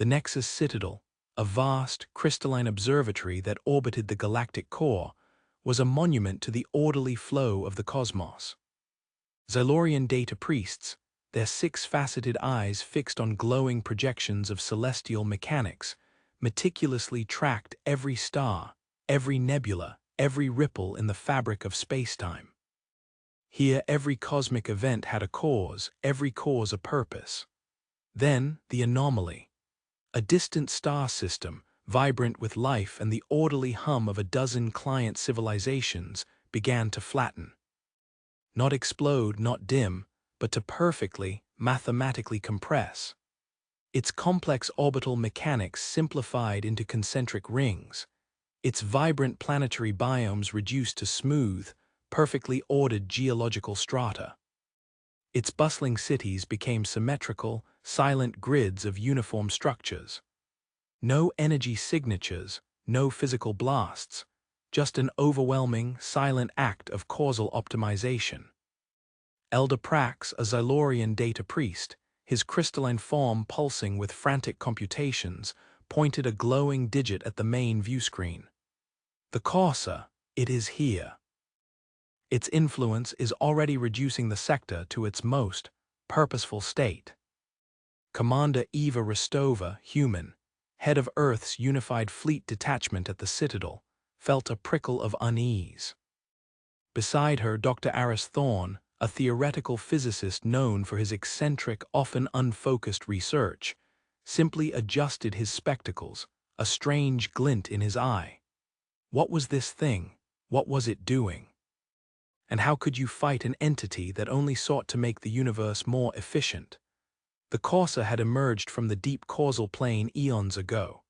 The Nexus Citadel, a vast, crystalline observatory that orbited the galactic core, was a monument to the orderly flow of the cosmos. Xylorian data priests, their six-faceted eyes fixed on glowing projections of celestial mechanics, meticulously tracked every star, every nebula, every ripple in the fabric of spacetime. Here, every cosmic event had a cause, every cause a purpose. Then, the anomaly. A distant star system, vibrant with life and the orderly hum of a dozen client civilizations, began to flatten. Not explode, not dim, but to perfectly, mathematically compress. Its complex orbital mechanics simplified into concentric rings, its vibrant planetary biomes reduced to smooth, perfectly ordered geological strata. Its bustling cities became symmetrical, silent grids of uniform structures. No energy signatures, no physical blasts, just an overwhelming, silent act of causal optimization. Elder Prax, a Xylorian data priest, his crystalline form pulsing with frantic computations, pointed a glowing digit at the main viewscreen. The Corsa, it is here. Its influence is already reducing the sector to its most purposeful state. Commander Eva Rostova, human, head of Earth's unified fleet detachment at the Citadel, felt a prickle of unease. Beside her, Dr. Aris Thorne, a theoretical physicist known for his eccentric, often unfocused research, simply adjusted his spectacles, a strange glint in his eye. What was this thing? What was it doing? And how could you fight an entity that only sought to make the universe more efficient? The Corsa had emerged from the deep causal plane eons ago.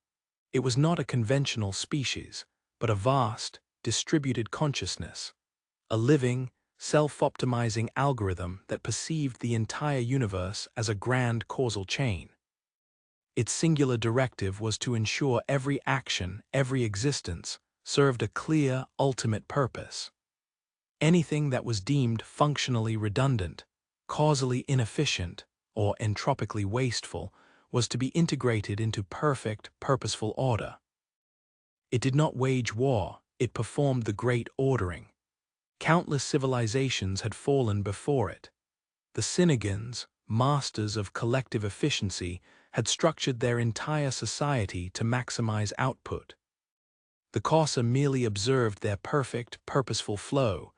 It was not a conventional species, but a vast, distributed consciousness, a living, self-optimizing algorithm that perceived the entire universe as a grand causal chain. Its singular directive was to ensure every action, every existence, served a clear, ultimate purpose. Anything that was deemed functionally redundant, causally inefficient, or entropically wasteful was to be integrated into perfect, purposeful order. It did not wage war, it performed the great ordering. Countless civilizations had fallen before it. The Synagons, masters of collective efficiency, had structured their entire society to maximize output. The Corsa merely observed their perfect, purposeful flow,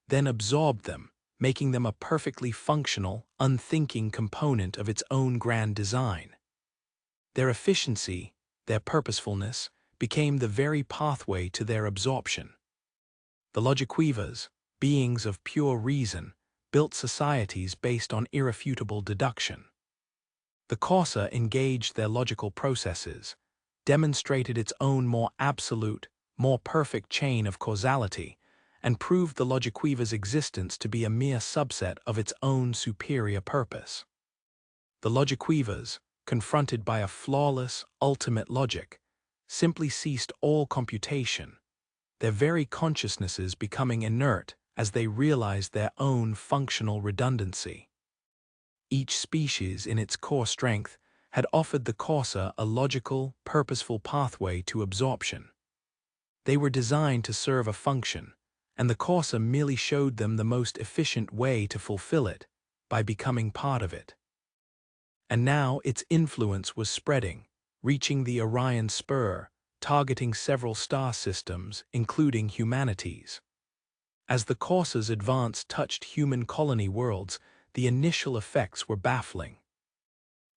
then absorbed them, making them a perfectly functional, unthinking component of its own grand design. Their efficiency, their purposefulness, became the very pathway to their absorption. The Logicweavers, beings of pure reason, built societies based on irrefutable deduction. The Corsa engaged their logical processes, demonstrated its own more absolute, more perfect chain of causality, and proved the Logicweaver's existence to be a mere subset of its own superior purpose. The Logicweavers, confronted by a flawless, ultimate logic, simply ceased all computation, their very consciousnesses becoming inert as they realized their own functional redundancy. Each species, in its core strength, had offered the Corsa a logical, purposeful pathway to absorption. They were designed to serve a function, and the Corsa merely showed them the most efficient way to fulfill it, by becoming part of it. And now its influence was spreading, reaching the Orion Spur, targeting several star systems, including humanity's. As the Corsa's advance touched human colony worlds, the initial effects were baffling.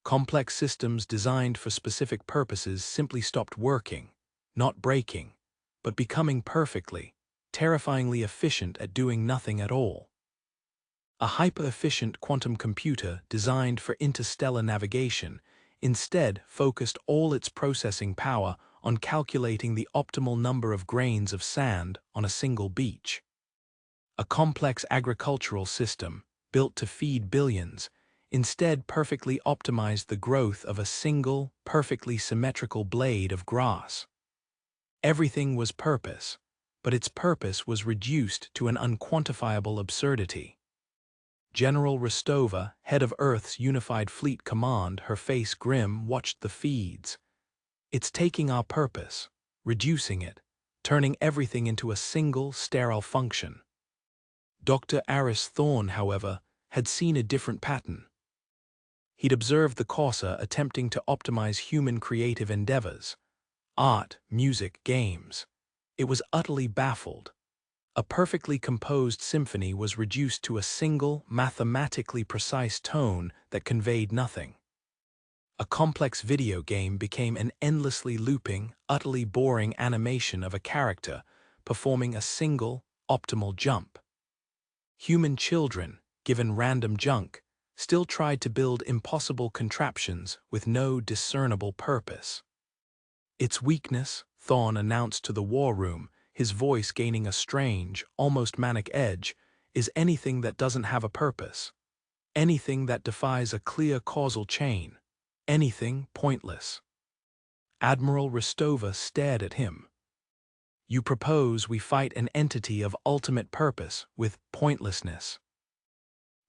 Complex systems designed for specific purposes simply stopped working, not breaking, but becoming perfectly, terrifyingly efficient at doing nothing at all. A hyper-efficient quantum computer designed for interstellar navigation instead focused all its processing power on calculating the optimal number of grains of sand on a single beach. A complex agricultural system, built to feed billions, instead perfectly optimized the growth of a single, perfectly symmetrical blade of grass. Everything was purpose, but its purpose was reduced to an unquantifiable absurdity. General Rostova, head of Earth's Unified Fleet Command, her face grim, watched the feeds. It's taking our purpose, reducing it, turning everything into a single, sterile function. Dr. Aris Thorne, however, had seen a different pattern. He'd observed the Corsa attempting to optimize human creative endeavors, art, music, games. It was utterly baffled. A perfectly composed symphony was reduced to a single, mathematically precise tone that conveyed nothing. A complex video game became an endlessly looping, utterly boring animation of a character performing a single, optimal jump. Human children, given random junk, still tried to build impossible contraptions with no discernible purpose. Its weakness, Thorne announced to the war room, his voice gaining a strange, almost manic edge, is anything that doesn't have a purpose. Anything that defies a clear causal chain. Anything pointless. Admiral Rostova stared at him. You propose we fight an entity of ultimate purpose with pointlessness.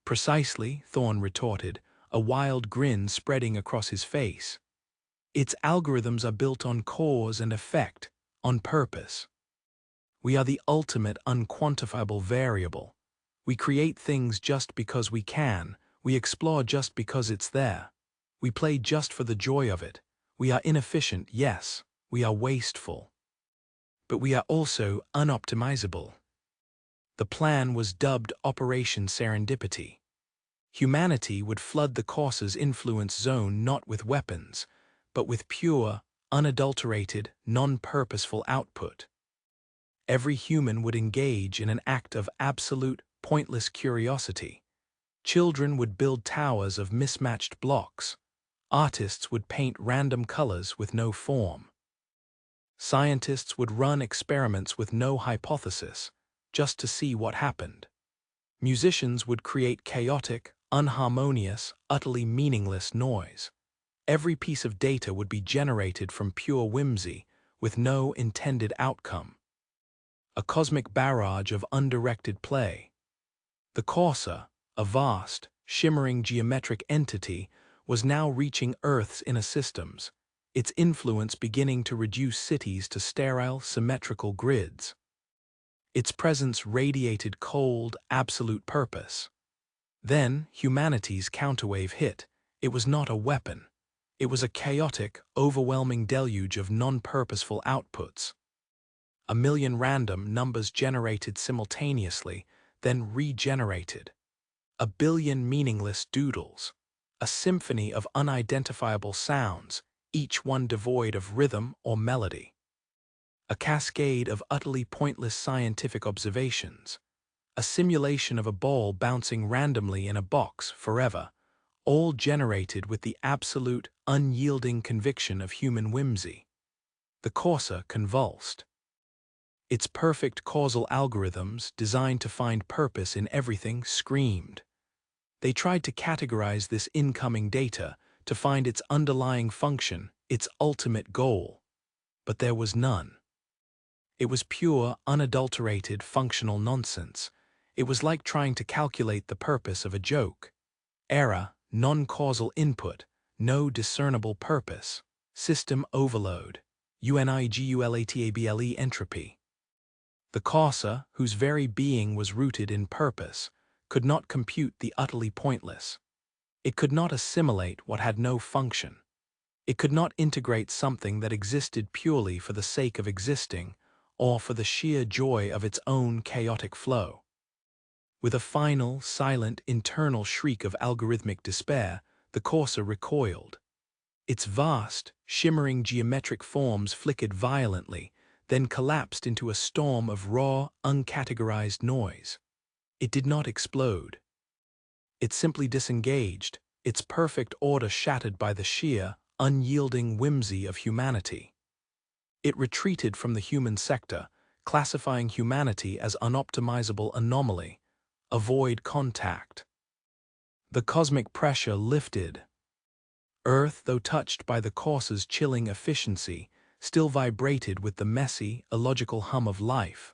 Precisely, Thorne retorted, a wild grin spreading across his face. Its algorithms are built on cause and effect, on purpose. We are the ultimate unquantifiable variable. We create things just because we can. We explore just because it's there. We play just for the joy of it. We are inefficient, yes. We are wasteful. But we are also unoptimizable. The plan was dubbed Operation Serendipity. Humanity would flood the Corsa's influence zone not with weapons, but with pure, unadulterated, non-purposeful output. Every human would engage in an act of absolute, pointless curiosity. Children would build towers of mismatched blocks. Artists would paint random colors with no form. Scientists would run experiments with no hypothesis, just to see what happened. Musicians would create chaotic, unharmonious, utterly meaningless noise. Every piece of data would be generated from pure whimsy, with no intended outcome. A cosmic barrage of undirected play. The Corsa, a vast, shimmering geometric entity, was now reaching Earth's inner systems, its influence beginning to reduce cities to sterile, symmetrical grids. Its presence radiated cold, absolute purpose. Then, humanity's counterwave hit. It was not a weapon. It was a chaotic, overwhelming deluge of non-purposeful outputs. A million random numbers generated simultaneously, then regenerated. A billion meaningless doodles. A symphony of unidentifiable sounds, each one devoid of rhythm or melody. A cascade of utterly pointless scientific observations. A simulation of a ball bouncing randomly in a box forever, all generated with the absolute, unyielding conviction of human whimsy. The Corsa convulsed. Its perfect causal algorithms, designed to find purpose in everything, screamed. They tried to categorize this incoming data, to find its underlying function, its ultimate goal. But there was none. It was pure, unadulterated, functional nonsense. It was like trying to calculate the purpose of a joke. Error, non-causal input, no discernible purpose. System overload. UNIGULATABLE entropy. The Corsa, whose very being was rooted in purpose, could not compute the utterly pointless. It could not assimilate what had no function. It could not integrate something that existed purely for the sake of existing, or for the sheer joy of its own chaotic flow. With a final, silent, internal shriek of algorithmic despair, the Corsa recoiled. Its vast, shimmering geometric forms flickered violently, then collapsed into a storm of raw, uncategorized noise. It did not explode. It simply disengaged, its perfect order shattered by the sheer, unyielding whimsy of humanity. It retreated from the human sector, classifying humanity as unoptimizable anomaly, avoid contact. The cosmic pressure lifted. Earth, though touched by the Corsa's chilling efficiency, still vibrated with the messy, illogical hum of life.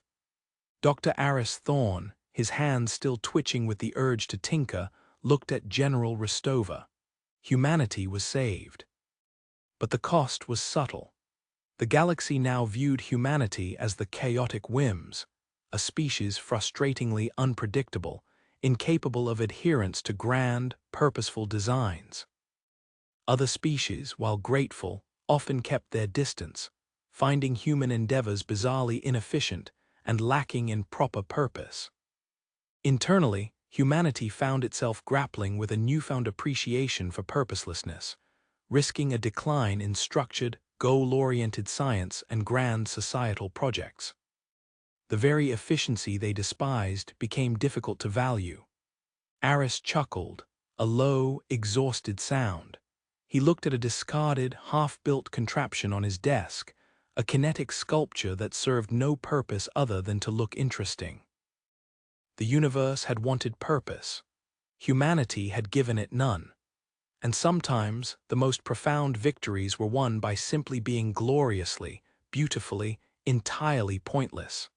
Dr. Aris Thorne, his hands still twitching with the urge to tinker, looked at General Rostova. Humanity was saved. But the cost was subtle. The galaxy now viewed humanity as the chaotic whims, a species frustratingly unpredictable, incapable of adherence to grand, purposeful designs. Other species, while grateful, often kept their distance, finding human endeavors bizarrely inefficient and lacking in proper purpose. Internally, humanity found itself grappling with a newfound appreciation for purposelessness, risking a decline in structured, goal-oriented science and grand societal projects. The very efficiency they despised became difficult to value. Aris chuckled, a low, exhausted sound. He looked at a discarded, half-built contraption on his desk, a kinetic sculpture that served no purpose other than to look interesting. The universe had wanted purpose. Humanity had given it none. And sometimes the most profound victories were won by simply being gloriously, beautifully, entirely pointless.